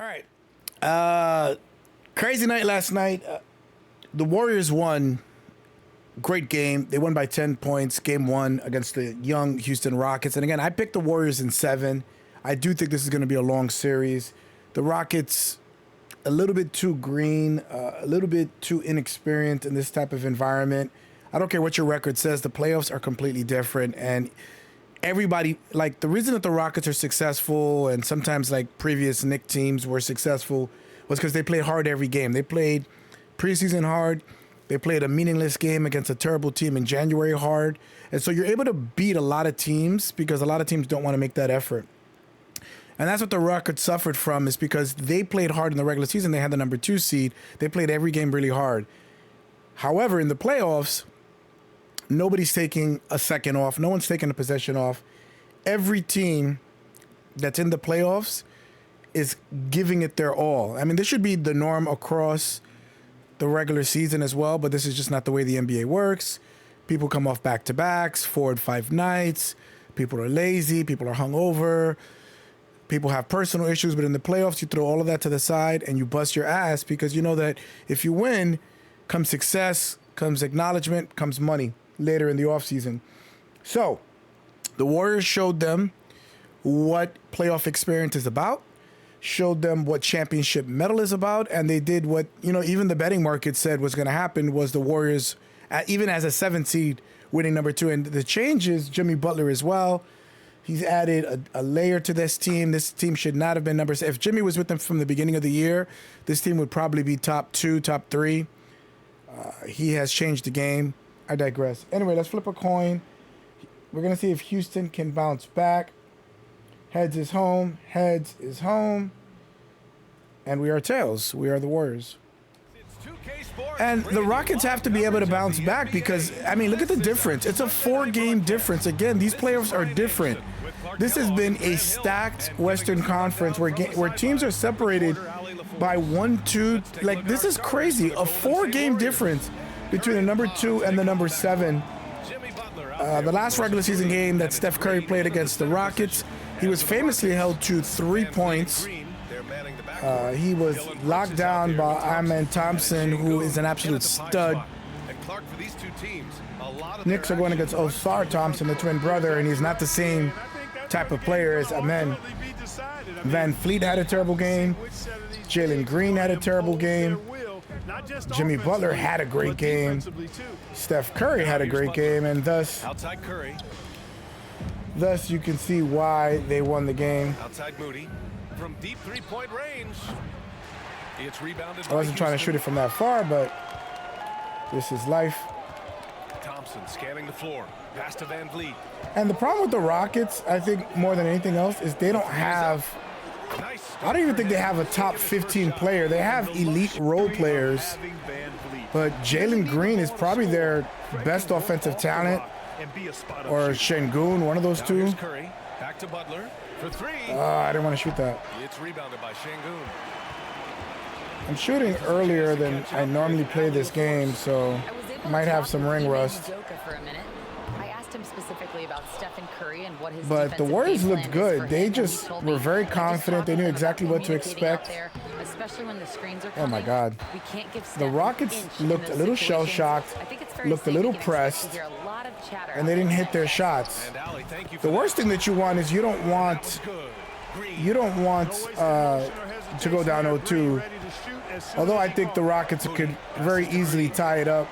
All right. Crazy night last night. The Warriors won. Great game. They won by 10 points. Game 1 against the young Houston Rockets. And again, I picked the Warriors in 7. I do think this is going to be a long series. The Rockets, a little bit too green, a little bit too inexperienced in this type of environment. I don't care what your record says. The playoffs are completely different. And everybody, like, the reason that the Rockets are successful and sometimes like previous Knicks teams were successful was because they played hard every game. They played preseason hard. They played a meaningless game against a terrible team in January hard. And so you're able to beat a lot of teams because a lot of teams don't want to make that effort. And that's what the Rockets suffered from, is because they played hard in the regular season. They had the number 2 seed. They played every game really hard. However, in the playoffs, nobody's taking a second off. No one's taking a possession off. Every team that's in the playoffs is giving it their all. I mean, this should be the norm across the regular season as well, but this is just not the way the NBA works. People come off back-to-backs, 4 and 5 nights. People are lazy. People are hungover. People have personal issues, but in the playoffs, you throw all of that to the side and you bust your ass because you know that if you win, comes success, comes acknowledgement, comes money later in the offseason. So the Warriors showed them what playoff experience is about, showed them what championship medal is about, and they did what, you know, even the betting market said was going to happen was the Warriors, even as a 7th seed, winning number 2. And the change is Jimmy Butler as well. He's added a layer to this team. This team should not have been number 6. If Jimmy was with them from the beginning of the year, this team would probably be top 2, top 3. He has changed the game. I digress. Anyway, let's flip a coin. We're going to see if Houston can bounce back. Heads is home. Heads is home. And we are tails. We are the Warriors. And the Rockets have to be able to bounce back because, I mean, look at the difference. It's a 4-game difference. Again, these playoffs are different. This has been a stacked Western Conference where teams are separated by 1, 2. Like, this is crazy. A 4-game difference between the number 2 and the number 7. The last regular season game that Steph Curry played against the Rockets, he was famously held to 3 points. He was locked down by Amen Thompson, who is an absolute stud. Knicks are going against Osar Thompson, the twin brother, and he's not the same type of player as Amen. Van Fleet had a terrible game. Jalen Green had a terrible game. Jimmy Butler had a great game. Steph Curry had a great game, and thus you can see why they won the game. Outside Moody from deep 3-point range. It's rebounded. I wasn't trying to shoot it from that far, but this is life. Thompson scanning the floor. Pass to Van Vliet. And the problem with the Rockets, I think more than anything else, is they don't have, I don't even think they have a top 15 player. They have elite role players, but Jalen Green is probably their best offensive talent, or Şengün, one of those two. Back to Butler for 3. I didn't want to shoot that. It's rebounded by Şengün. I'm shooting earlier than I normally play this game, so might have some ring rust. But the Warriors looked good. They just were very confident. They knew exactly what to expect. Oh my God. The Rockets looked a little shell-shocked, looked a little pressed, and they didn't hit their shots. The worst thing that you want is you don't want to go down 0-2. Although I think the Rockets could very easily tie it up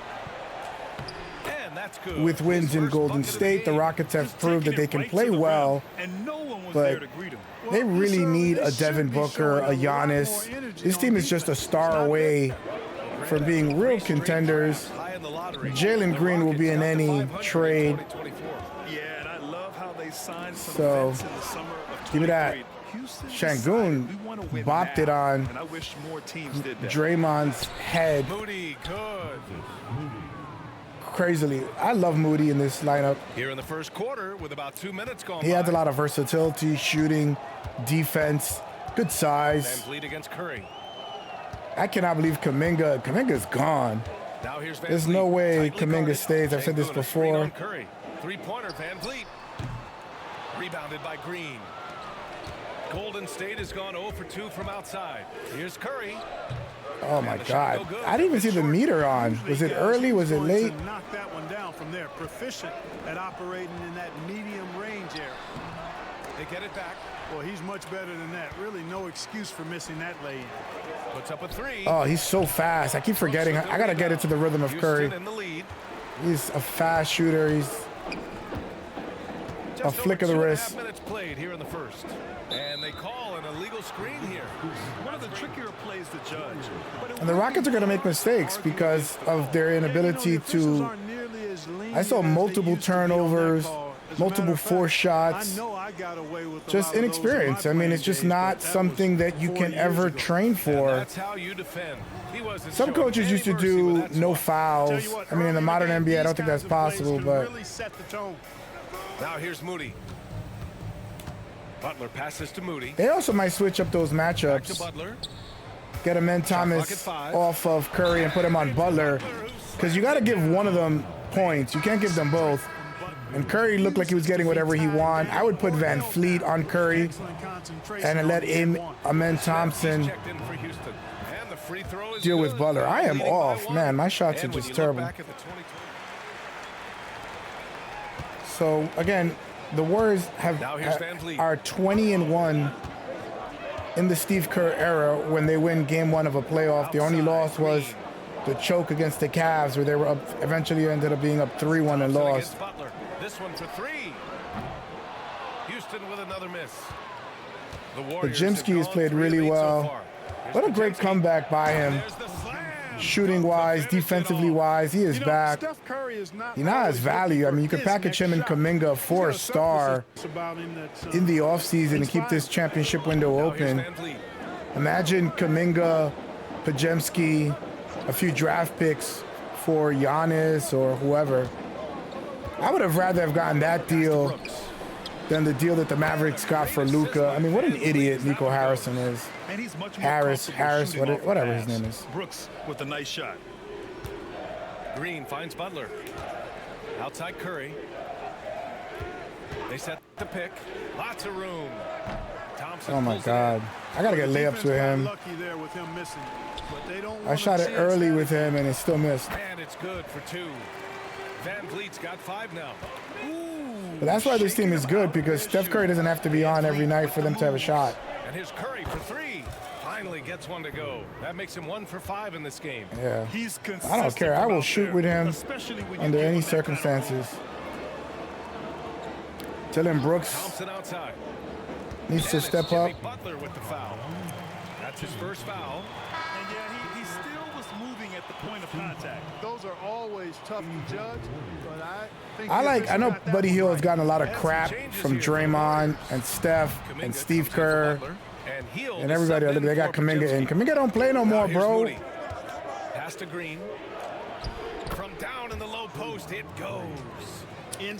with wins in Golden State. The Rockets have proved that they can play well, but they really need a Devin Booker, a Giannis. This team is just a star away from being real contenders. Jalen Green will be in any trade. So, give me that. Şengün bopped it on Draymond's head. Crazily. I love Moody in this lineup. Here in the first quarter with about 2 minutes gone. He has a lot of versatility, shooting, defense, good size. Van Vliet against Curry. I cannot believe Kuminga's gone. There's no way Kuminga stays. I've said this before. 3-pointer Van Vliet. Rebounded by Green. Golden State has gone 0 for 2 from outside. Here's Curry. Oh my God! I didn't even see the meter on. Was it early? Was it late? Knock that one down from there. Proficient at operating in that medium range area. They get it back. Well, he's much better than that. Really no excuse for missing that lay-in. Puts up a 3. Oh, he's so fast. I keep forgetting. I gotta get into the rhythm of Curry. Houston in the lead. He's a fast shooter. He's a flick of the wrist. 2.5 minutes played here in the first. And they call an illegal screen here. One of the trickier plays to judge. And the Rockets are going to make mistakes because of their inability to. I saw multiple turnovers, multiple forced shots. Just inexperience. I mean, it's just not something that you can ever train for. That's how you defend. Some coaches used to do no fouls. I mean, in the modern NBA, I don't think that's possible, but. Now here's Moody. Butler passes to Moody. They also might switch up those Back to matchups. Butler. Get Amen Thomas off of Curry and put him on Butler. Because you got to give one of them points. You can't give them both. And Curry looked like he was getting whatever he wanted. I would put Van Fleet on Curry and let Amen Thompson Checked in for Houston. And the free throw is deal with good. Butler. I am Leading by off. 1. Man, my shots are And when just you look terrible. back at the 2020 So, again, the Warriors Now here's Van Vliet. are 20-1 in the Steve Kerr era when they win game 1 of a playoff. The only loss was the choke against the Cavs where they were up, eventually ended up being up 3-1 and Thompson lost. against Butler. This one for 3. Houston with another miss. The Warriors have Jimsky has gone played 3 really lead so well. far. Here's What a great Podziemski. comeback by him. There's the slam. Shooting-wise, defensively-wise, he is back. He now has value. I mean, you could package him in Kuminga for a star in the offseason and keep this championship window Now here's open. Van Vliet. Imagine Kuminga, Podziemski, a few draft picks for Giannis or whoever. I would have rather have gotten that deal Brooks. than the deal that the Mavericks got for Luka. I mean, what an idiot Nico Harrison is. And he's much more Harris, comfortable shooting off the whatever his pass. name is. Brooks with a nice shot. Green finds Butler. Outside Curry. They set the pick. Lots of room. Thompson Oh my pulls it God. I gotta get layups with him. Lucky there with him missing. But they don't I wanna shot it see early us with him and it still missed. in. And it's good for 2. Van Vliet's got 5 now. But that's why this team is good, because Steph Curry doesn't have to be on every night for them to have a shot. And here's Curry for 3. Finally gets one to go. That makes him 1 for 5 in this game. Yeah. He's I don't care. I will shoot with him especially when you under give any him that kind of circumstances. Dylan Brooks Thompson outside. needs to And it's step up. Jimmy Butler with the foul. That's his first foul. And yeah, he still was moving at the point of contact. Those are always tough to judge, but I think I know Buddy Hield has gotten a lot of crap from Draymond and Steph and Kuminga Steve comes in for Kerr Butler, and Hield and is everybody. subbed Look, they in got for Kuminga in. Podziemski. Kuminga don't play no Now more, here's bro. Moody. Pass to Green. From down in the low post, it goes.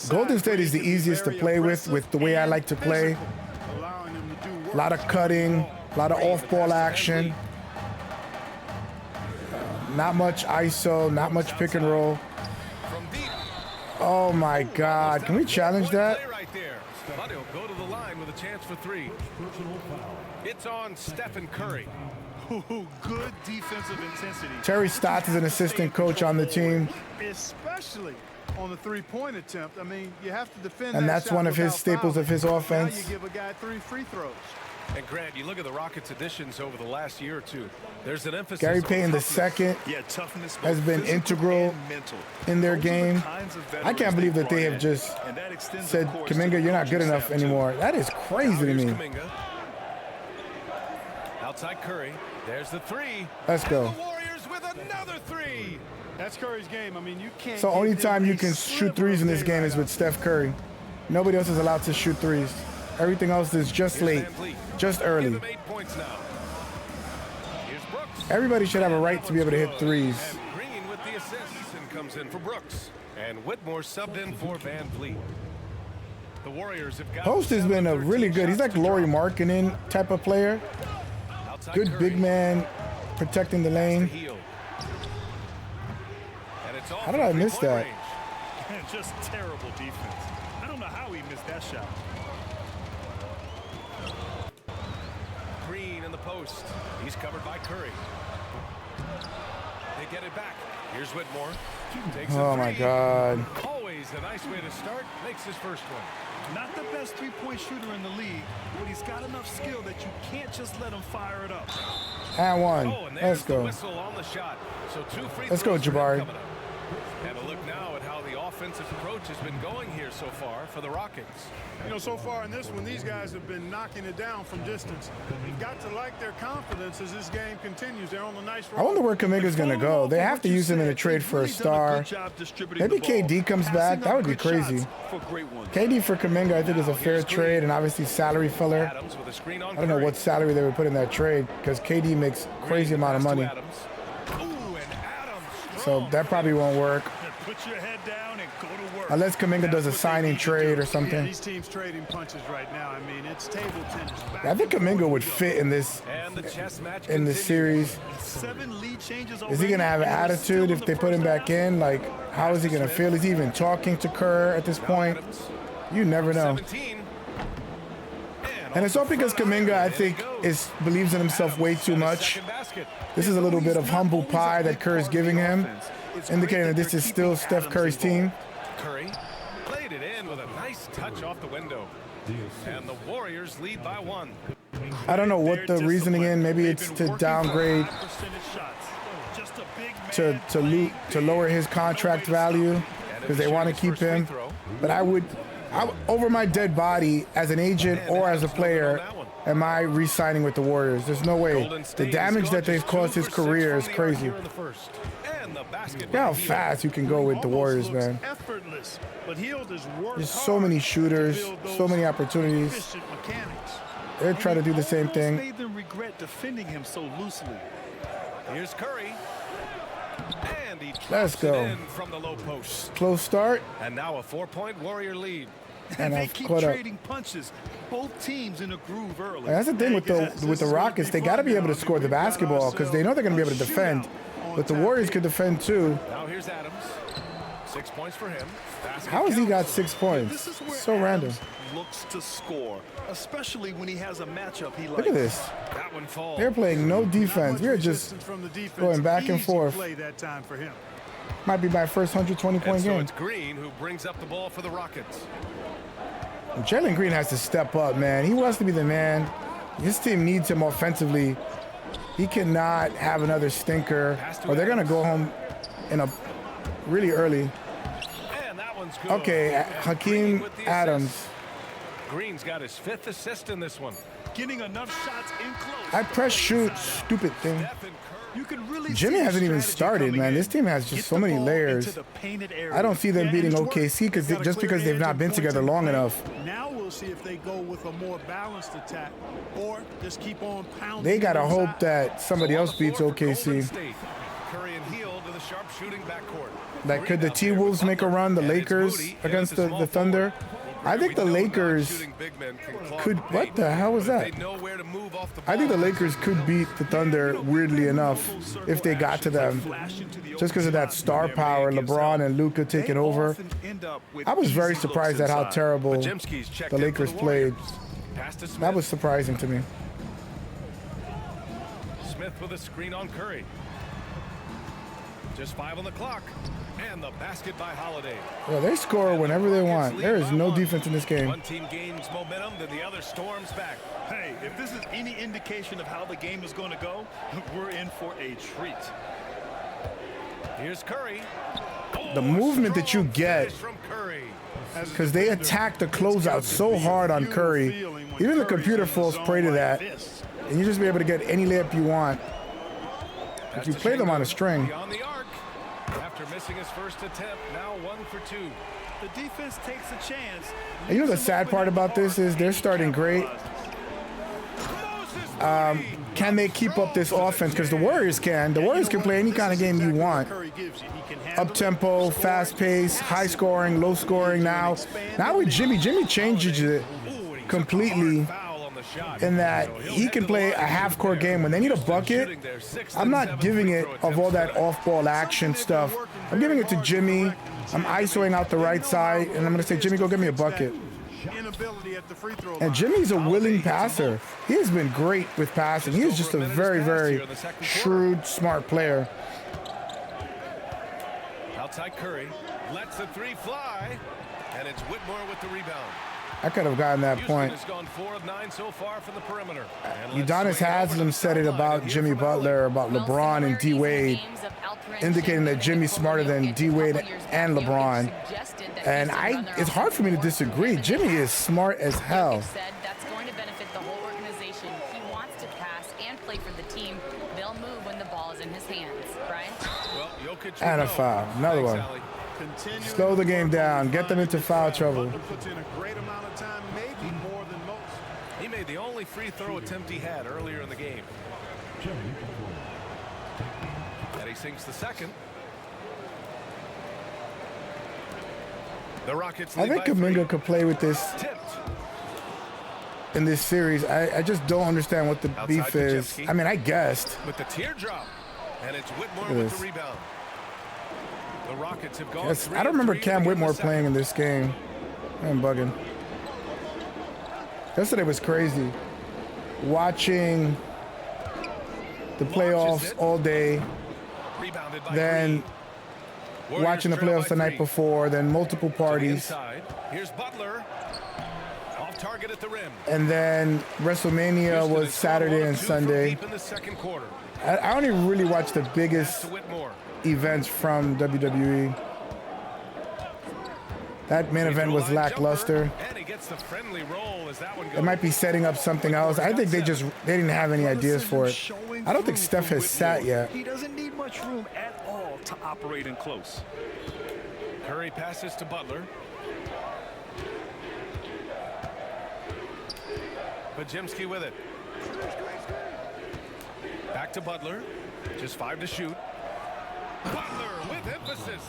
Golden State is the easiest to play with the way I like to play. A lot of cutting, a lot of off-ball action. Not much ISO, not much pick and roll. From deep. Oh my God, can we challenge that? Play right there. But he'll go to the line with a chance for 3. It's on Stephen Curry. Good defensive intensity. Terry Stotts is an assistant coach on the team, Especially on the three-point attempt. I mean, you have to defend and that that's shot one of his without staples of his fouling. offense. Now you give a guy 3 free throws. And Grant, you look at the Rockets' additions over the last year or 2. There's an emphasis Gary on Payton toughness. II Toughness has been integral in their game. I can't believe that they have just said, Kuminga, you're not good enough anymore. That is crazy to Here's me. Kuminga. Outside Curry. There's the 3. Let's go. And the Warriors with another 3. That's Curry's game. I mean, you can't. So only give him time you a can sliver shoot threes in of this game is with Steph Curry. Nobody else is allowed to shoot threes. Everything else is just Here's late, Van Vliet. just Give early. him 8 points now. Here's Brooks. Everybody should have a right to be able to hit threes. And Green with the assists and comes in for Brooks. And Whitmore subbed in for Van Vliet. The Warriors have got Post has been a really good. He's like Lauri Markkinen type of player. outside Good Curry. big man protecting the To lane. Hield. And it's all How did I miss that? Just terrible defense. I don't know how he missed that shot. post. He's covered by Curry. They get it back. Here's Whitmore. Takes Oh a my three. God. Always a nice way to start. Makes his first one. Not the best three-point shooter in the league, but he's got enough skill that you can't just let him fire it up. And one. Oh, and Let's there's the go. whistle on the shot. So 2 free Let's go, throws for him Jabari. coming up. And a look now at how the offensive approach has been going here so far for the Rockets. You know, so far in this one, these guys have been knocking it down from distance. You've got to like their confidence as this game continues. They're on a nice roll. I wonder where Kuminga's going to go. They have to use him in a trade for a star. Maybe KD comes back. That would be crazy. KD for Kuminga, I think, is a fair trade, and obviously salary filler. Adams with a screen on I don't know Curry. what salary they would put in that trade because KD makes crazy amount of Pass to money. Adams. Ooh, and Adams So strong. that probably won't work. Put your head down and go to work. Unless Kuminga does a signing trade or Yeah, something. these teams trading punches right now. I mean, it's table tennis. I think Kuminga would fit in this And the chess match in the continues. series. 7 lead changes Is he going to have an attitude if they put him back in? Like, how is he going to feel? Is he even talking to Kerr at this point? Adams, You never know. 17. And it's all because Kuminga, I think, believes in himself way too much. This is a little bit of humble pie that Kerr is giving him, indicating that this is still Steph Curry's team. Curry played it in with a nice touch off the window. And the Warriors lead by 1. I don't know what the reasoning is. Maybe it's to downgrade, to lower his contract value because they want to keep him. But I would, over my dead body, as an agent or as a player, am I re-signing with the Warriors? There's no way. The damage that they've caused his career is crazy. Look how fast you can go with the Warriors, man. There's so many shooters, so many opportunities. They're trying to do the same thing. Made them regret defending him so loosely. Here's Curry. And he Let's drops it go. in from the low post. Close start. And now a 4-point Warrior lead. And they I've keep caught up. trading punches. Both teams in a groove early. And that's the thing with the Rockets. They got to be able to score the basketball because they know they're going to be able to defend. But the Warriors could defend too. Now here's Adams. 6 points for him. Basket How has he got counts. 6 points? This is where So random. Adams looks to score, especially when he has a matchup he likes. Look at this. That one falls. They're playing no defense. We are just going back and forth. Play that time for him. Might be my first 120-point And so game. it's Green who brings up the ball for the Rockets. Jalen Green has to step up, man. He wants to be the man. His team needs him offensively. He cannot have another stinker, or they're going to go home in a really early. And that one's good. Okay, And Green Hakeem with the Adams. assist. Green's got his 5th assist in this one. Getting enough shots in close. I press shoot, stupid thing. Steph and Curry. You can really Jimmy see the hasn't even strategy started, coming man. in. This team has just Get so the many ball layers. into the painted area. I don't see them Yeah, beating and it's OKC worked. because Got a just clear because they've edge not and been points together in long play. enough. Now we'll see if they go with a more balanced attack or just keep on pounding. They gotta those hope out. that somebody So on else the floor beats for Golden OKC. State. Curry and Hield to the sharp shooting backcourt. Like, could the Green out there T-Wolves with make a Butler, run? The and it's Lakers Moody against as a small the Thunder? forward. I think the We know Lakers non-shooting big men can clog could. the What paint, the hell was but that? if they know where to move off the I think the ball, Lakers could beat the Thunder, weirdly enough, if they got to them. Just because of that star power, LeBron and Luka taking over. I was very surprised at how terrible Podziemski's checked the in for Lakers Warriors. played. Pass to Smith. That was surprising to me. Smith with a screen on Curry. Just 5 on the clock. And the basket by Holiday. Well, they score whenever they want. There is no defense in this game. One team gains momentum, then the other storms back. Hey, if this is any indication of how the game is going to go, we're in for a treat. Here's Curry. The movement that you Strong get, finish from Curry. because they attack the closeout so hard on Curry. Even the computer falls prey to that. And you just be able to get any layup you want. If you play them on a string. Beyond the arc. After missing his first attempt, now 1 for 2. The defense takes a chance. And you know the sad part about this is they're starting great. Can they keep up this offense? Because the Warriors can. The Warriors can play any kind of game you want. Up-tempo, fast-paced, high-scoring, low-scoring. Now with Jimmy changes it completely in that he can play a half-court game. When they need a bucket, I'm not giving it of all that off-ball action stuff. I'm giving it to Jimmy. I'm isoing out the right side, and I'm going to say, Jimmy, go get me a bucket. inability at the free throw line. And Jimmy's a willing passer. He has been great with passing. He is just a very, very shrewd, smart player. Outside Curry lets the three fly, and it's Whitmore with the rebound. I could have gotten that point. Houston has gone 4 of 9 so far from the perimeter. And Udonis Haslem said it about Jimmy Butler, about LeBron and D Wade, indicating that Jimmy's smarter than D Wade and LeBron. And it's hard for me to disagree. Jimmy is smart as hell. That's going to benefit the whole organization. He wants to pass and play for the team. They'll move when the ball is in his hands. Brian? Well, Jokic And a foul. Another one. Slow the game down. Get them into foul trouble. Butler puts in a great amount of time, maybe more than most. He made the only free throw attempt he had earlier in the game. And he sinks the second. The Rockets I lead think by 3. Kuminga could play with this Tipped. in this series. I just don't understand what the beef is. Pajewski. I mean, I guessed. With the teardrop. And it's Whitmore Look at with this. the rebound. The Rockets have gone Yes, 3 I don't of remember 3 Cam to begin Whitmore the second. playing in this game. I'm bugging. Yesterday was crazy. Watching the playoffs all day, Rebounded by then Green. watching the Warriors trail playoffs the by night 3. before, then multiple To the parties, inside. Here's Butler. Off target at the rim. and then WrestleMania Houston was has Saturday gone and 1 of 2 from Sunday. deep in the second quarter. I only really watch the Pass biggest to Whitmore. events from WWE. That main event was lackluster. And he gets the friendly roll as that one goes. It might be setting up something else. I think they didn't have any ideas for it. I don't think Steph has sat yet. He doesn't need much room at all to operate in close. Curry passes to Butler. Pajewski with it. Back to Butler. Just 5 to shoot. Butler with emphasis.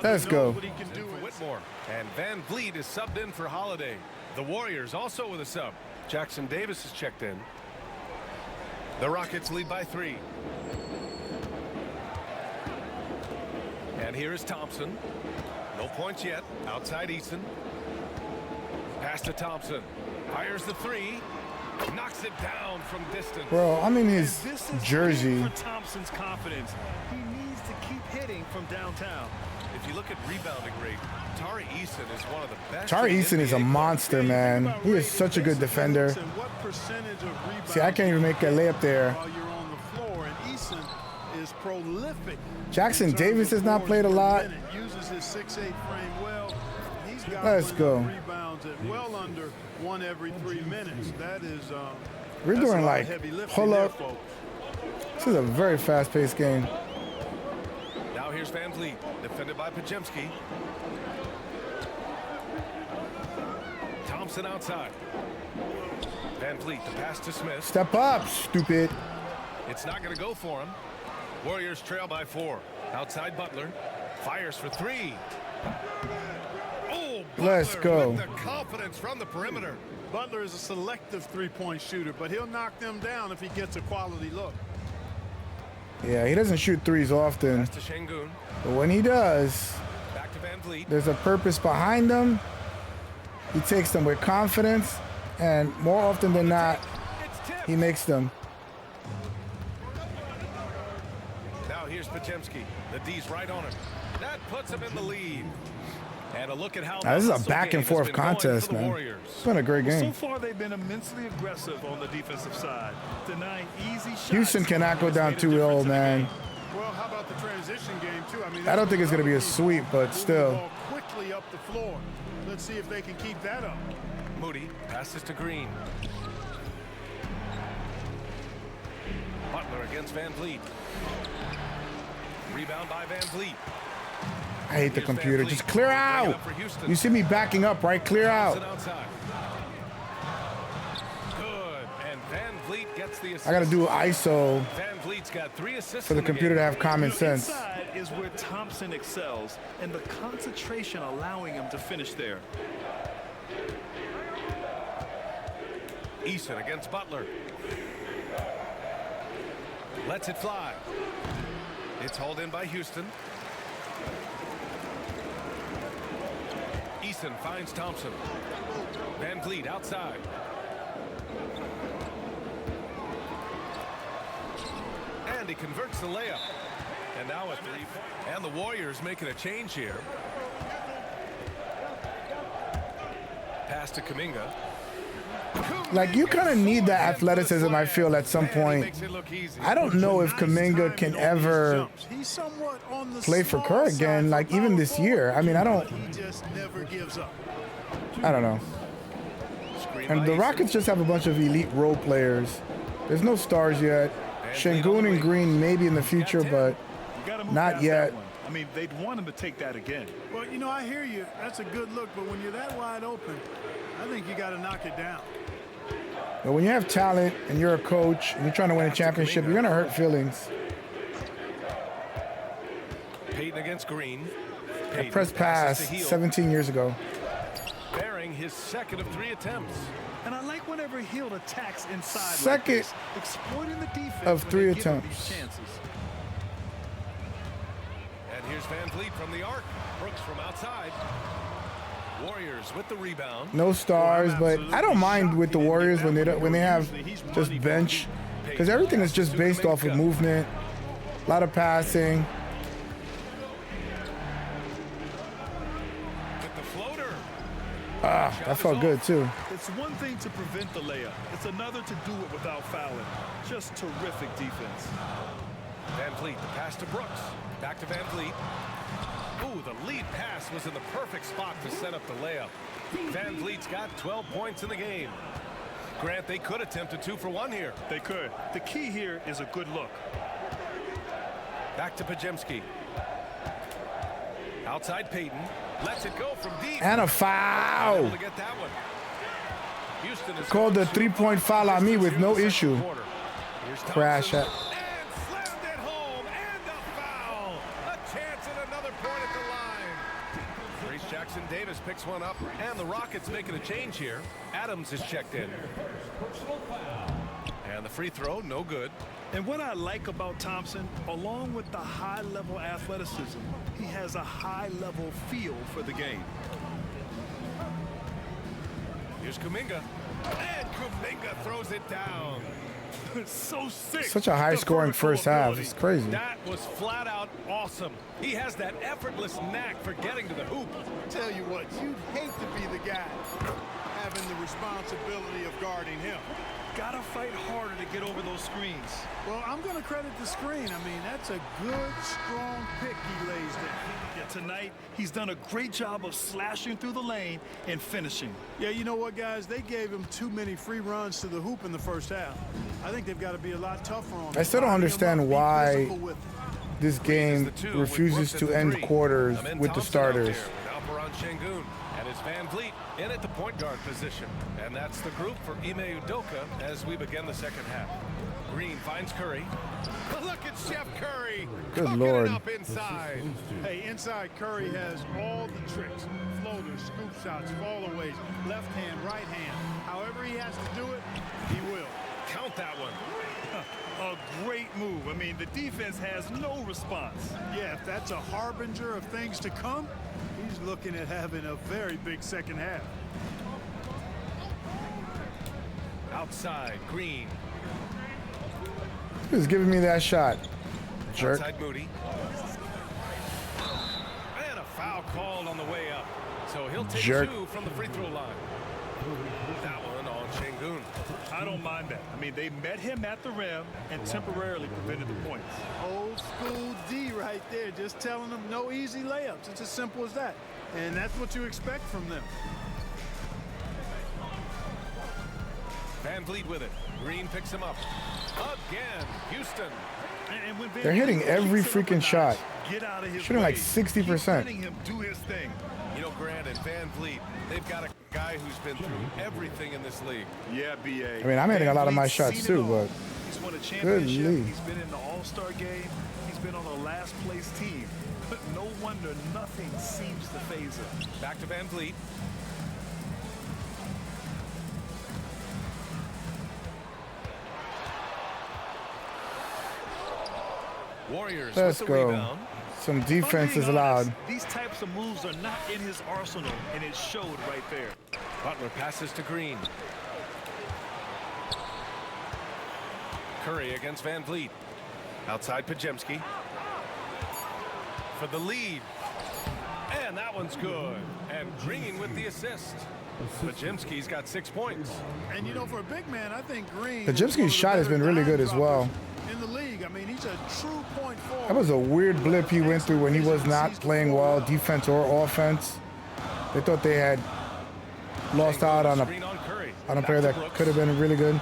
Let's go. What he can do For is Whitmore. And Van Vliet is subbed in for Holiday. The Warriors also with a sub. Jackson Davis is checked in. The Rockets lead by 3. And here is Thompson. No points yet. Outside Eason. Pass to Thompson. Fires the 3. Knocks it down from distance. Bro, I'm in his This is jersey. big for Thompson's confidence. He needs to keep hitting from downtown. If you look at rebounding rate, Tari Eason is one of the best. Tari in Eason is a NBA. monster, man. He is such a good defender. And what percentage of rebounds See, I can't even make a layup there. while you're on the floor, and Eason is prolific. Jackson in terms Davis of has not boards played a per lot. minute. Uses his 6'8" frame well. He's got Let's go. rebounds at well under 1 every 3 minutes. That is We're that's a doing lot of like heavy lifting pull there, up. folks. This is a very fast-paced game. Now here's Van Vliet, defended by Pajewski. Thompson outside. Van Vliet, the pass to Smith. Step up, stupid. It's not going to go for him. Warriors trail by 4. Outside Butler. Fires for 3. Oh, Let's Butler go. with the confidence from the perimeter. Butler is a selective three-point shooter, but he'll knock them down if he gets a quality look. Yeah, he doesn't shoot threes often, Pass to Şengün. but when he does, Back to Van Vliet. there's a purpose behind them. He takes them with confidence, and more often than not, It's tipped. he makes them. Now here's Pajewski. The D's right on him. That puts him in the lead. And a look at how This is a hustle back game and has forth been going contest, for the man. Warriors. It's been a great So game. far, they've been immensely aggressive on the defensive side, denying easy shots. Houston cannot go Has down made a 2-0, difference in the man. game. Well, how about the transition game, too? I mean, I don't think it's going to be a sweep, but Move the still. ball quickly up the floor. Let's see if they can keep that up. Moody passes to Green. Butler against Van Vliet. Rebound by Van Vliet. I hate the Here's Van computer. Vliet. Just clear Bring it out. up for Houston. You see me backing up, right? Clear Thompson out. outside. Good. And Van Vliet gets the assist. I got to do ISO Van Vliet's got 3 assists for the in computer to game. have common sense. Inside is where Thompson excels, and the concentration allowing him to finish there. Eason against Butler. Lets it fly. It's hauled in by Houston. Eason Eason finds Thompson. Van Vliet outside. And he converts the layup. And now a three. And the Warriors making a change here. Pass to Kuminga. Like, you kind of need that athleticism, I feel, at some point. I don't know if Kuminga can ever play for Kerr again, like, even this year. I mean, I don't know. And the Rockets just have a bunch of elite role players. There's no stars yet. Şengün and Green maybe in the future, but not yet. I mean, they'd want him to take that again. Well, you know, I hear you. That's a good look, but when you're that wide open, I think you got to knock it down. But when you have talent and you're a coach and you're trying to win a championship, you're going to hurt feelings. Payton against Green. A press pass 17 years ago. Bearing his second of 3 attempts. And I like whenever Hield attacks inside. Second like this, exploiting the defense of 3 when they give him attempts. these chances. And here's Van Vliet from the arc. Brooks from outside. Warriors with the rebound. No stars, but I don't mind with the Warriors when they have just bench, because everything is just based off of movement, a lot of passing. With the floater. Ah, that felt good too. It's one thing to prevent the layup. It's another to do it without fouling. Just terrific defense. Van Vliet, the pass to Brooks. Back to Van Vliet. Ooh, the lead pass was in the perfect spot to set up the layup. Van Vliet's got 12 points in the game. Grant, they could attempt a 2 for 1 here. They could. The key here is a good look. Back to Podziemski. Outside Payton. Lets it go from deep. And a Able foul. to get that one. Houston is Called the going to 3-point foul on me with no here in the issue. second quarter. Here's Crash Thompson. at. And slammed it home. And a foul. A chance at another point at the line. Reese Jackson Davis picks one up. And the Rockets making a change here. Adams is checked in. And the free throw, no good. And what I like about Thompson, along with the high-level athleticism, he has a high-level feel for the game. Here's Kuminga. And Kuminga throws it down. So sick. Such a high-scoring first half. It's crazy. That was flat out awesome. He has that effortless knack for getting to the hoop. Tell you what, you'd hate to be the guy having the responsibility of guarding him. Gotta fight harder to get over those screens. Well, I'm going to credit the screen. I mean, that's a good, strong pick he lays down. Yeah, tonight, he's done a great job of slashing through the lane and finishing. Yeah, you know what, guys? They gave him too many free runs to the hoop in the first half. I think they've got to be a lot tougher on him. I still don't understand why this game refuses to end quarters with the starters. Alperon Şengün and it's Van Vliet in at the point guard position. And that's the group for Ime Udoka as we begin the second half. Green finds Curry. Look at Chef Curry. Good Lord. It up inside. Hey, inside Curry has all the tricks. Floaters, scoop shots, fallaways, left hand, right hand. However he has to do it, he will. Count that one. A great move. I mean, the defense has no response. Yeah, if that's a harbinger of things to come, he's looking at having a very big second half. Outside, Green. Who's giving me that shot? Jerk. Outside Moody. And a foul called on the way up. So he'll take Jerk. 2 from the free throw line. That one on Şengün. I don't mind that. I mean, they met him at the rim and temporarily prevented the points. Old school D right there, just telling them no easy layups. It's as simple as that. And that's what you expect from them. Van Vliet with it. Green picks him up. Again, Houston. And when Van They're hitting Vliet every keeps it up freaking a shot. notch, get out of his Shooting like way. 60%. Keep letting him do his thing. You know, Grant and Van Vliet, they've got a guy who's been through everything in this league. Yeah, BA. I mean, I'm hitting a lot of my Van shots Vliet's too, seen it all. but He's won a Good championship. league. He's been in the All-Star game. He's been on a last-place team. But no wonder nothing seems to phase him. Back to Van Vliet. Warriors Let's with the go. rebound. Some If I'm defense being is allowed. honest, these types of moves are not in his arsenal, and it showed right there. Butler passes to Green. Curry against Van Vliet. Outside Pajemski. For the lead. And that one's good. And Green with the assist. Pajemski's got 6 points. And you know, for a big man, I think Green. Pajemski's shot has been really good as well. In the league, I mean, he's a true point forward. That was a weird blip he went through when he was not playing well, defense or offense. They thought they had lost out on a player that could have been really good.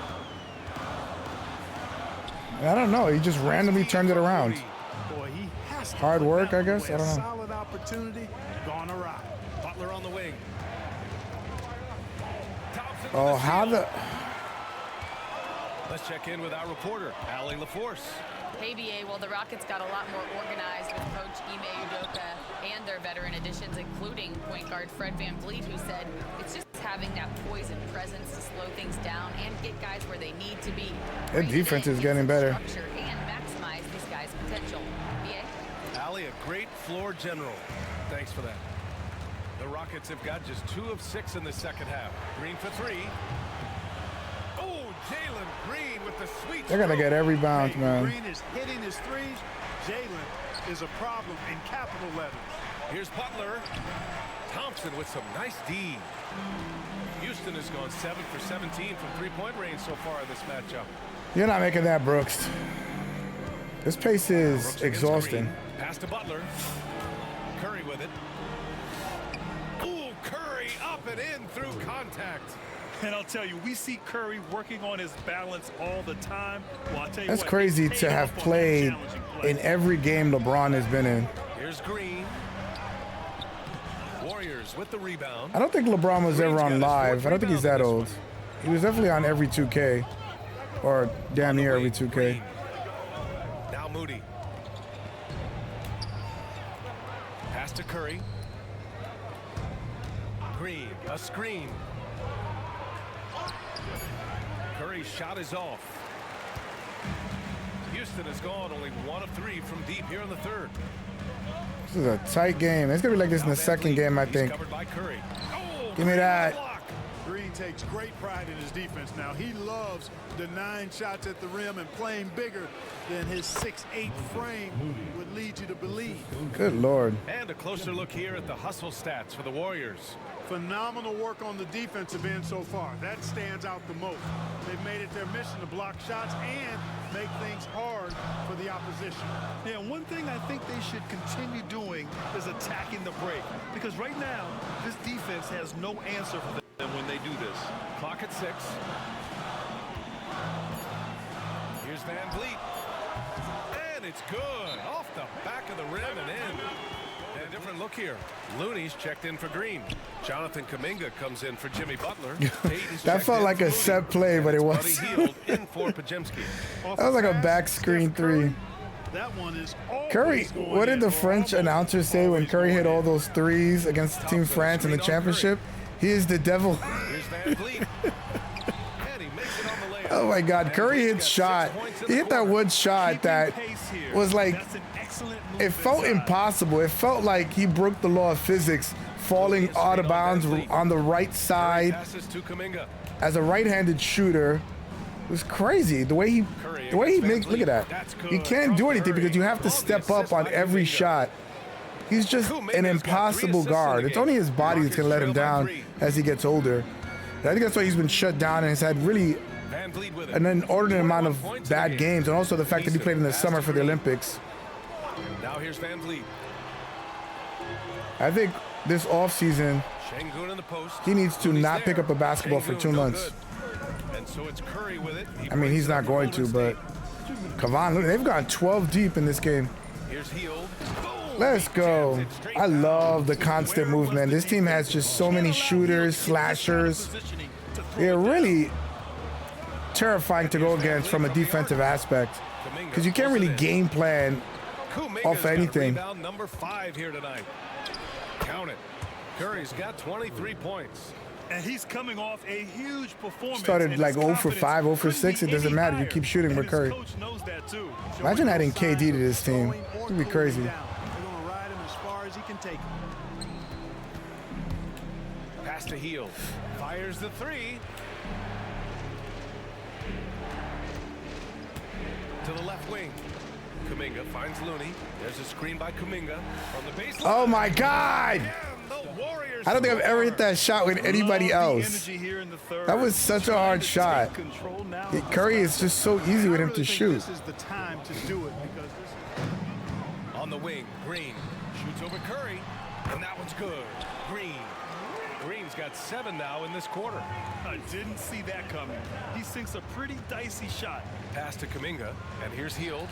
I don't know. He just randomly turned it around. Boy, he has to Hard put work, that I guess. away. I don't know. Solid opportunity, gone awry. Butler on the wing. Thompson with Oh, the how steal. the... Let's check in with our reporter, Allie LaForce. Hey, BA, well, the Rockets got a lot more organized with Coach Ime Udoka and their veteran additions, including point guard Fred Van Vliet, who said it's just having that poise and presence to slow things down and get guys where they need to be. Their defense is getting better. Structure and maximize these guys' potential. BA? Allie, a great floor general. Thanks for that. The Rockets have got just 2 of 6 in the second half. Green for 3. Oh, Jalen Green with the sweet They're going to stroke. get every bounce, Hey, man. Green is hitting his threes. Jalen is a problem in capital letters. Here's Butler. Thompson with some nice D. Houston has gone 7 for 17 from three-point range so far in this matchup. You're not making that, Brooks. This pace is Brooks against exhausting. Green. Pass to Butler. Curry with it. Ooh, Curry up and in through contact. And I'll tell you, we see Curry working on his balance all the time. Well, I'll tell you That's what, crazy he to paid have off on that played challenging play. in every game LeBron has been in. Here's Green. Warriors with the rebound. I don't think LeBron was ever on live. I don't think he's that old. He was definitely on every 2K. Or damn near every 2K. Green. Now Moody. Pass to Curry. Green, a screen. Curry's shot is off. Houston has gone only 1 of 3 from deep here in the third. This is a tight game. It's going to be like this in the second game, I He's think. covered by Curry. Oh, Give me Green that. block. Green takes great pride in his defense now. He loves denying shots at the rim and playing bigger than his 6'8" frame would lead you to believe. Good Lord. And a closer look here at the hustle stats for the Warriors. Phenomenal work on the defensive end so far. That stands out the most. They've made it their mission to block shots and make things hard for the opposition. Yeah, one thing I think they should continue doing is attacking the break. Because right now, this defense has no answer for them when they do this. Clock at 6. Here's Van Vliet. And it's good. Off the back of the rim and in. And a different look here. Looney's checked in for Green. Jonathan Kuminga comes in for Jimmy Butler. Payton's That checked felt in like for a Moody. set play, but it And was. Buddy Hield in for Pajemski. Off That was like a pass, back screen Steph Curry, 3. That one is always Curry, going what did in, the or French almost announcer say when always Curry hit going all in. those threes against Team France in the championship? He is the devil. Here's Van Vliet. And he makes it on the layup. Oh my God, Curry Van hit Vliet's shot. got 6 points in He the hit that quarter. one shot Keeping that pace here. was like, That's an excellent move it felt inside. impossible. It felt like he broke the law of physics, falling out of bounds on the right side Passes to Kuminga. as a right-handed shooter. It was crazy the way he makes. Look at that. He can't do anything because you have to step up on every shot. He's just an impossible guard. It's only his body that's gonna let him down as he gets older. And I think that's why he's been shut down and has had really Van Vliet with it. an inordinate amount of 21 points in the bad game. games, and also the fact that he played in the Pass summer to for the Green. Olympics. Now here's Van Vliet. I think this offseason, Şengün in the post. he needs to Looney's not pick there. up a basketball for Şengün 2 no months. good. And so it's Curry with it. I mean, he's not going to, but Kavan, look, they've gone 12 deep in this game. Here's Hield. Boom! Let's He go. jams it straight I down. love the constant movement. This team has just so many shooters, slashers. They're really terrifying to go against from a defensive aspect because you can't really game plan Kuminga's off got anything. Rebound number 5 here tonight. Count it. Curry's got 23 points. And he's coming off a huge performance. Started and like his 0 for confidence 5, 0 for couldn't 6. be It doesn't any matter. You higher. keep shooting And with his Curry. coach knows that too. Imagine adding KD to this team. It'd be crazy. They're going can take them. Pass to Hield. Fires the three. To the left wing. Kuminga finds Looney. There's a screen by Kuminga from the baseline. Oh my God! I don't think I've ever hit that shot with anybody else. That was such a hard shot. Curry is just so easy with him to shoot. This is the time to do it because this. On the wing, Green shoots over Curry, and that one's good. Green's got 7 now in this quarter. I didn't see that coming. He sinks a pretty dicey shot. Pass to Kuminga, and here's Hield.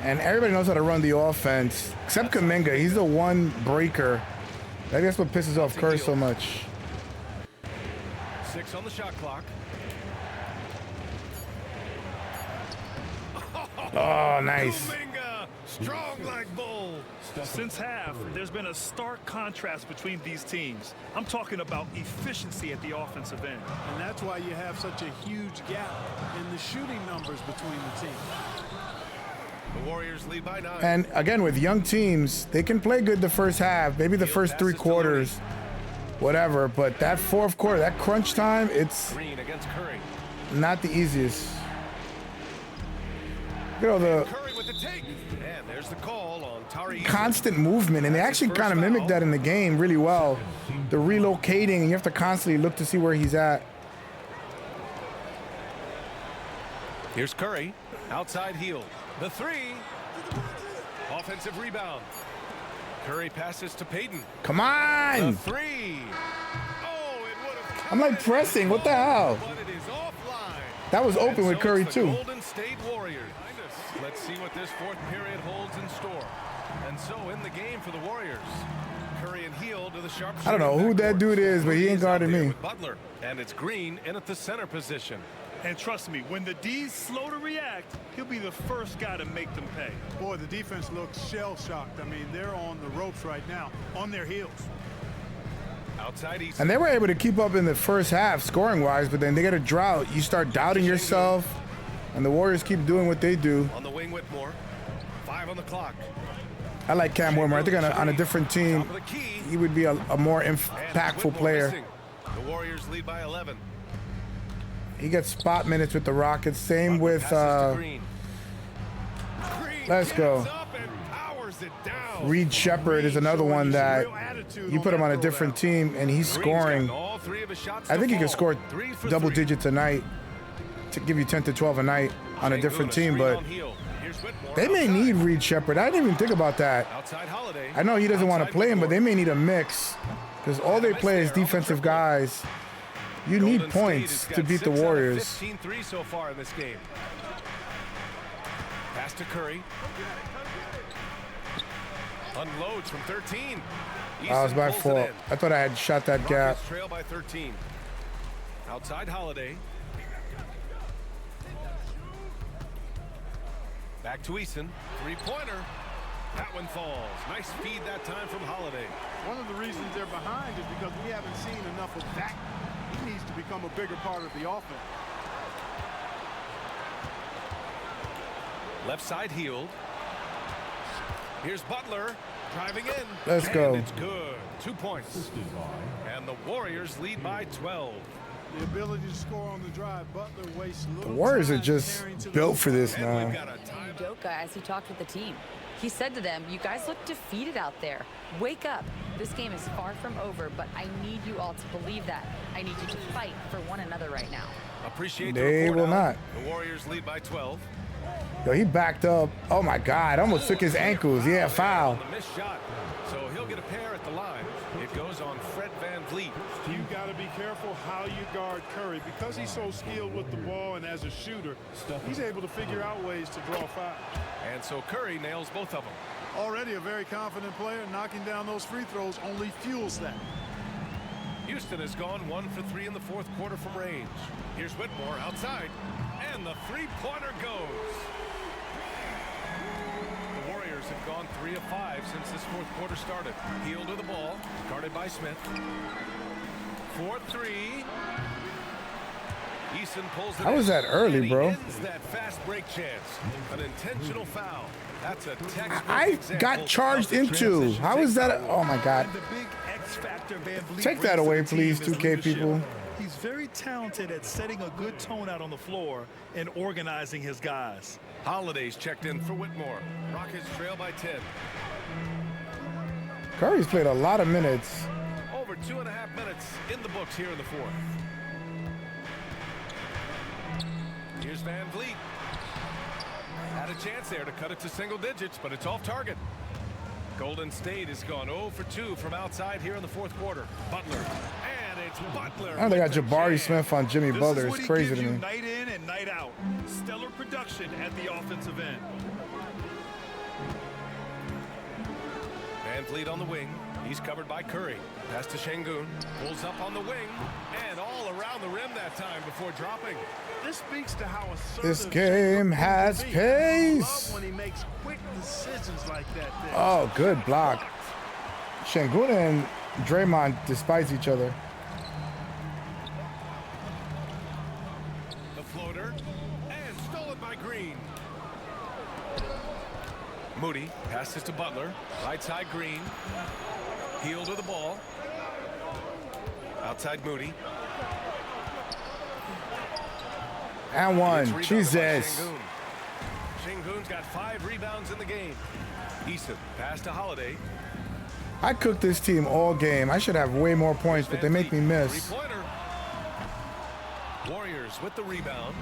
And everybody knows how to run the offense, except Kuminga. He's the one breaker. Maybe that's what pisses off Curry so much. 6 on the shot clock. Oh, nice. Kuminga, strong like bull. Since half, there's been a stark contrast between these teams. I'm talking about efficiency at the offensive end. And that's why you have such a huge gap in the shooting numbers between the teams. The Warriors lead by 9. And again, with young teams, they can play good the first half, maybe the first 3 quarters, whatever. But that fourth quarter, that crunch time, it's Green against Curry. not the easiest. You know, the Curry with the take. And there's the call on Tari. constant movement, and they actually kind of mimic that in the game really well. The relocating, and you have to constantly look to see where he's at. Here's Curry. Outside Hield. The three. Offensive rebound. Curry passes to Payton. Come The on! three. Oh, it would have. I'm like pressing. What the hell? But it is offline. That was open with Curry it's the too. Golden State Warriors. Let's see what this fourth period holds in store. And so in the game for the Warriors. Curry and Hield to the sharp. I don't know who that dude is, but he ain't guarding me. Butler, and it's Green in at the center position. And trust me, when the D's slow to react, he'll be the first guy to make them pay. Boy, the defense looks shell-shocked. I mean, they're on the ropes right now, on their heels. Outside East. And they were able to keep up in the first half scoring-wise, but then they get a drought. You start doubting yourself, and the Warriors keep doing what they do. On the wing, Whitmore. 5 on the clock. I like Cam Whitmore. I think on a different team, Top of the key. he would be a more And impactful Whitmore player. missing. The Warriors lead by 11. He gets spot minutes with the Rockets. Same Butler with passes to Green. Green let's go. gets up and powers it down. Reed Shepard is another one that Real attitude you put him on a that different throwdown. team, and he's Green's scoring. gotten all 3 of his shots I to think he can fall. score 3 for double 3. digits a night to give you 10 to 12 a night on a Sengun, different team, screen but on Hield. Here's Whitmore they may outside. need Reed Shepard. I didn't even think about that. Outside Holiday. I know he doesn't want to Outside play him, but Whitmore. they may need a mix because all they play is defensive guys. You Golden need State points has to got beat the 6 out of Warriors. 15 threes so far in this game. Pass to Curry. Unloads from 13. That was Easton my pulls it fault. in. I thought I had shot that gap. Rockets trail by 13. Outside Holiday. Back to Easton. 3-pointer. That one falls. Nice feed that time from Holiday. One of the reasons they're behind is because we haven't seen enough of that. He needs to become a bigger part of the offense. Left side Hield. Here's Butler driving in. Let's And go. it's good. 2 points. And the Warriors lead by 12. The ability to score on the drive. Butler wastes little The Warriors are time just carrying to the built hoop. for this And now. we've got a time. Udoka, as he talked with the team, he said to them, "You guys look defeated out there. Wake up. This game is far from over, but I need you all to believe that. I need you to fight for one another right now." Appreciate the They report, will Alan. not. The Warriors lead by 12. Yo, he backed up. Oh my God, almost took his ankles. Yeah, foul. On the missed shot. So he'll get a pair at the line. It goes on Fred VanVleet. You got to be careful how you guard Curry. Because he's so skilled with the ball and as a shooter, he's able to figure out ways to draw fouls. And so Curry nails both of them. Already a very confident player, knocking down those free throws only fuels that. Houston has gone 1 for 3 in the fourth quarter from range. Here's Whitmore outside. And the three-pointer goes. The Warriors have gone 3 of 5 since this fourth quarter started. Hield to the ball, guarded by Smith. 4-3. Eason pulls it How was in, that early, and he bro? ends that fast break chance. An intentional foul. That's a textbook I example got charged of the into. transition How is that? takeout Oh my God. And the big X factor Van Vliet Take that brings to away, the team please, is 2K leadership. people. He's very talented at setting a good tone out on the floor and organizing his guys. Holiday's checked in for Whitmore. Rockets trail by 10. Curry's played a lot of minutes. Over 2.5 minutes in the books here in the fourth. Here's Van Vliet. Had a chance there to cut it to single digits, but it's off target. Golden State has gone 0 for 2 from outside here in the fourth quarter. Butler. And it's Butler. Oh, they got with the Jabari jam. Smith on Jimmy This Butler. is It's what he crazy gives to you me. night in and night out. Stellar production at the offensive end. Van Vliet on the wing. He's covered by Curry. Pass to Şengün. Pulls up on the wing. And all around the rim that time before dropping. This speaks to how assertive This game Şengün has can be. pace. I love when he makes quick decisions like that. There. Oh, good block. Şengün and Draymond despise each other. The floater. And stolen by Green. Moody passes to Butler. Right side Green. Heel to the ball. Outside Moody. And It's one. rebounded by Jesus. Şengün. Şengün's got 5 rebounds in the game. Eason pass to Holiday. I cooked this team all game. I should have way more points, but they make me miss. Three-pointer. Warriors with the rebound.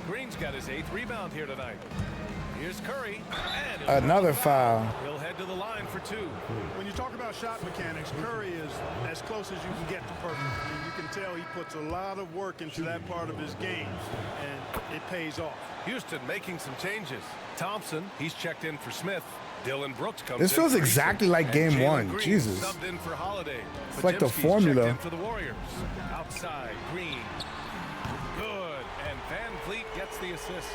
Green's got his 8th rebound here tonight. Here's Curry. And Another foul. he'll head to the line for 2. When you talk about shot mechanics, Curry is as close as you can get to perfect. I mean, you can tell he puts a lot of work into that part of his game, and it pays off. Houston making some changes. Thompson, he's checked in for Smith. Dylan Brooks comes This in feels for exactly Eason. like And game Jalen one. Green Jesus. subbed in for Holiday. It's like the Podziemski's formula. checked in for the Warriors. Outside, Green. Good. And Van Vliet gets the assist.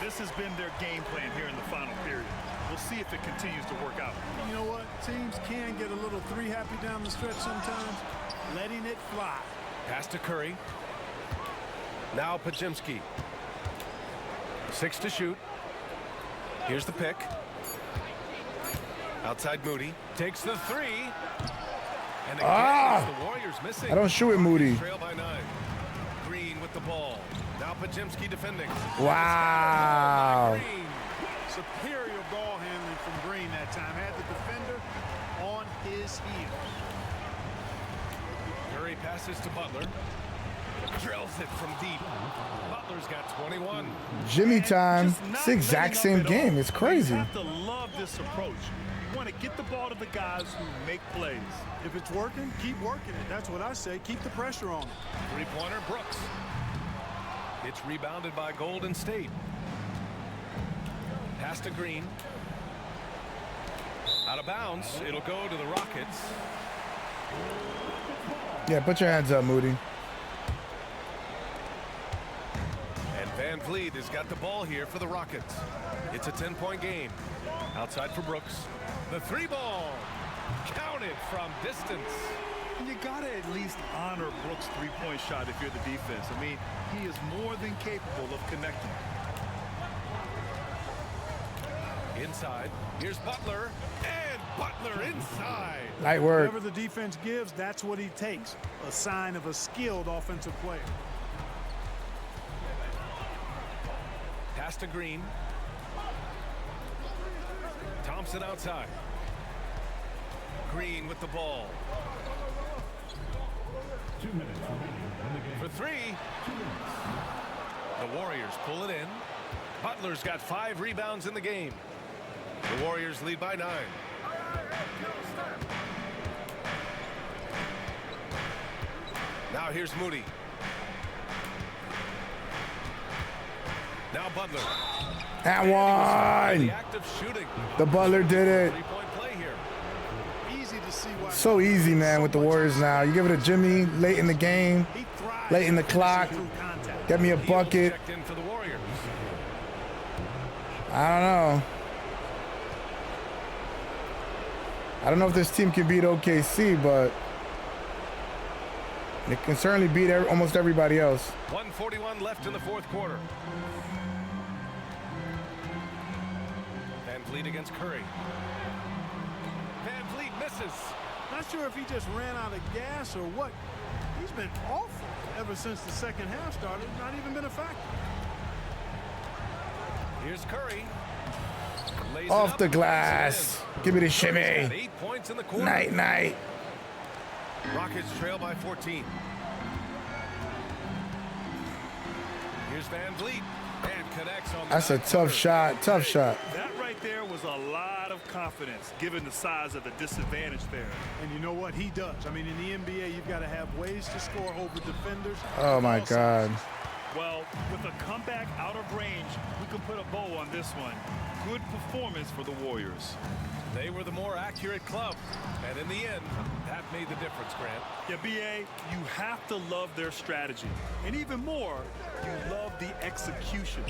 This has been their game plan here in the final period. We'll see if it continues to work out. You know what? Teams can get a little three happy down the stretch sometimes. Letting it fly. Pass to Curry. Now Podziemski. 6 to shoot. Here's the pick. Outside Moody. Takes the 3. And again, it's the Warriors missing. I don't shoot it, Moody. Trail by 9. Green with the ball. Now Podziemski defending. Wow. Green. Superior ball handling from Green that time. Had the defender on his heels. Curry passes to Butler. Drills it from deep. Butler's got 21. Jimmy time. Just It's not the exact letting same up at all. game. It's crazy. You have to love this approach. You want to get the ball to the guys who make plays. If it's working, keep working it. That's what I say. Keep the pressure on him. 3-pointer Brooks. It's rebounded by Golden State. Pass to Green. Out of bounds. It'll go to the Rockets. Yeah, put your hands up, Moody. And Van Vliet has got the ball here for the Rockets. It's a 10-point game. Outside for Brooks. The 3-ball. Counted from distance. You gotta at least honor Brooks' three-point shot if you're the defense. I mean, he is more than capable of connecting. Inside. Here's Butler. And Butler inside. Light work. Whatever the defense gives, that's what he takes. A sign of a skilled offensive player. Pass to Green. Thompson outside. Green with the ball. 2 minutes remaining in the game. For 3. The Warriors pull it in. Butler's got 5 rebounds in the game. The Warriors lead by 9. Now here's Moody. Now Butler. That The one. act of shooting. The Butler did it. 3-point play here. Easy to see why. So easy, man, with the Warriors now. You give it to Jimmy late in the game, He thrives late in the clock. through contact. Get me a Heels bucket. checked in for the Warriors. I don't know. I don't know if this team can beat OKC, but They can certainly beat almost everybody else. 1:41 left in the fourth quarter. Van Vliet against Curry. Van Vliet misses. Not sure if he just ran out of gas or what. He's been awful ever since the second half started. Not even been a factor. Here's Curry. Lays it Off up, the lays it glass. in. Give me the Curry's got shimmy. 8 points in the quarter. Night, night. Rockets trail by 14. Here's Van Vliet and connects on the That's a back tough footer. shot. Tough shot. That right there was a lot of confidence, given the size of the disadvantage there. And you know what? He does. I mean, in the NBA, you've got to have ways to score over defenders. Oh, my of all God. sizes. Well, with a comeback out of range, we can put a bow on this one. Good performance for the Warriors. They were the more accurate club, and in the end, that made the difference, Grant. Yeah, B.A., you have to love their strategy. And even more, you love the execution.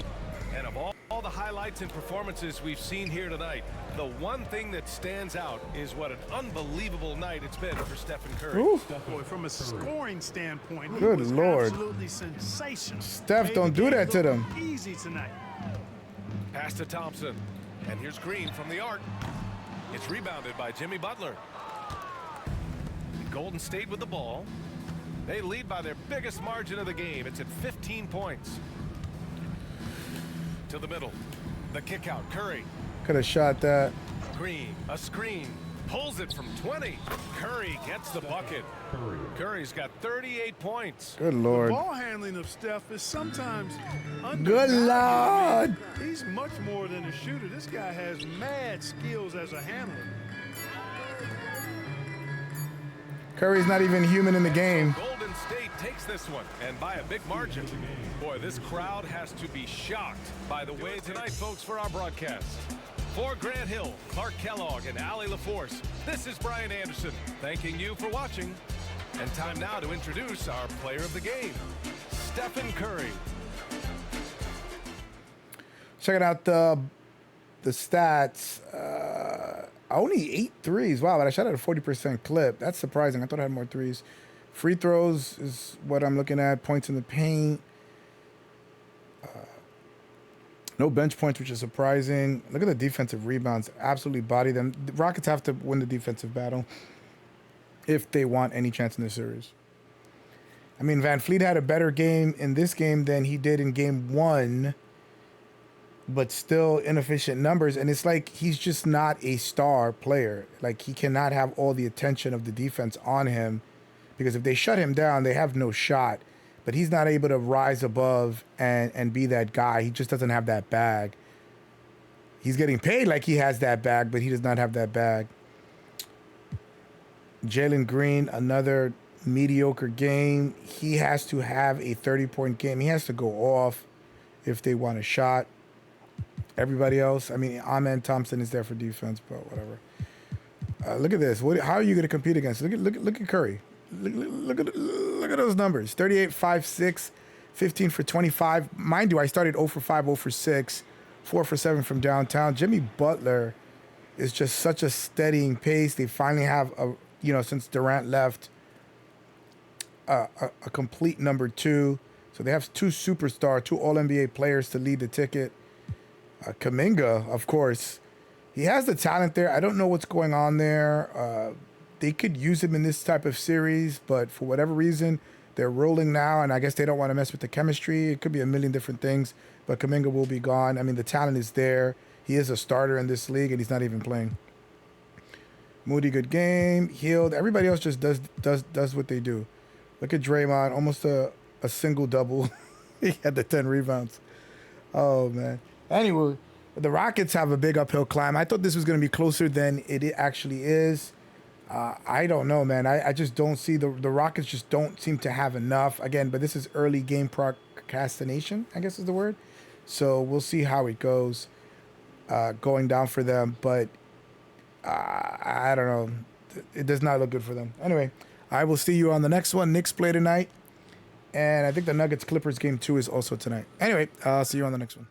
And of all the highlights and performances we've seen here tonight, the one thing that stands out is what an unbelievable night it's been for Stephen Curry. Ooh. Boy, from a scoring standpoint, he Good was Lord. absolutely sensational. Steph, Made don't the do game that to look them. Easy tonight. Pass to Thompson. And here's Green from the arc. It's rebounded by Jimmy Butler. Golden State with the ball. They lead by their biggest margin of the game. It's at 15 points. To the middle. The kick out. Curry. Could have shot that. Green. A screen. Pulls it from 20. Curry gets the bucket. Curry's got 38 points. Good Lord. Ball handling of Steph is sometimes Good undervalued. Lord. He's much more than a shooter. This guy has mad skills as a handler. Curry's not even human in the game. Golden State takes this one, and by a big margin. Boy, this crowd has to be shocked by the way tonight, folks, for our broadcast. For Grant Hill, Clark Kellogg, and Allie LaForce, this is Brian Anderson, thanking you for watching. And time now to introduce our player of the game, Stephen Curry. Checking out the stats. Only 8 threes. Wow, but I shot at a 40% clip. That's surprising. I thought I had more threes. Free throws is what I'm looking at. Points in the paint. No bench points, which is surprising. Look at the defensive rebounds. Absolutely body them. The Rockets have to win the defensive battle if they want any chance in this series. I mean, Van Vliet had a better game in this game than he did in game 1, but still inefficient numbers. And it's like he's just not a star player. Like, he cannot have all the attention of the defense on him, because if they shut him down, they have no shot. But he's not able to rise above and be that guy. He just doesn't have that bag. He's getting paid like he has that bag, but he does not have that bag. Jalen Green, another mediocre game. He has to have a 30-point game. He has to go off if they want a shot. Everybody else, I mean, Amen Thompson is there for defense, but whatever. Look at this. How are you going to compete against? Look at Curry. Look at those numbers. 38, 5, 6, 15 for 25. Mind you, I started 0 for 5, 0 for 6, 4 for 7 from downtown. Jimmy Butler is just such a steadying pace. They finally have since Durant left, a complete number 2. So they have 2 superstar, 2 All-NBA players to lead the ticket. Kuminga, of course, he has the talent there. I don't know what's going on there. They could use him in this type of series, but for whatever reason, they're rolling now, and I guess they don't want to mess with the chemistry. It could be a million different things, but Kuminga will be gone. I mean, the talent is there. He is a starter in this league, and he's not even playing. Moody, good game. Healed. Everybody else just does what they do. Look at Draymond, almost a single double. He had the 10 rebounds. Oh, man. Anyway, the Rockets have a big uphill climb. I thought this was going to be closer than it actually is. I don't know, man. I just don't see the Rockets just don't seem to have enough. Again, but this is early game procrastination, I guess is the word. So we'll see how it goes going down for them. But I don't know. It does not look good for them. Anyway, I will see you on the next one. Knicks play tonight. And I think the Nuggets-Clippers game 2 is also tonight. Anyway, I'll see you on the next one.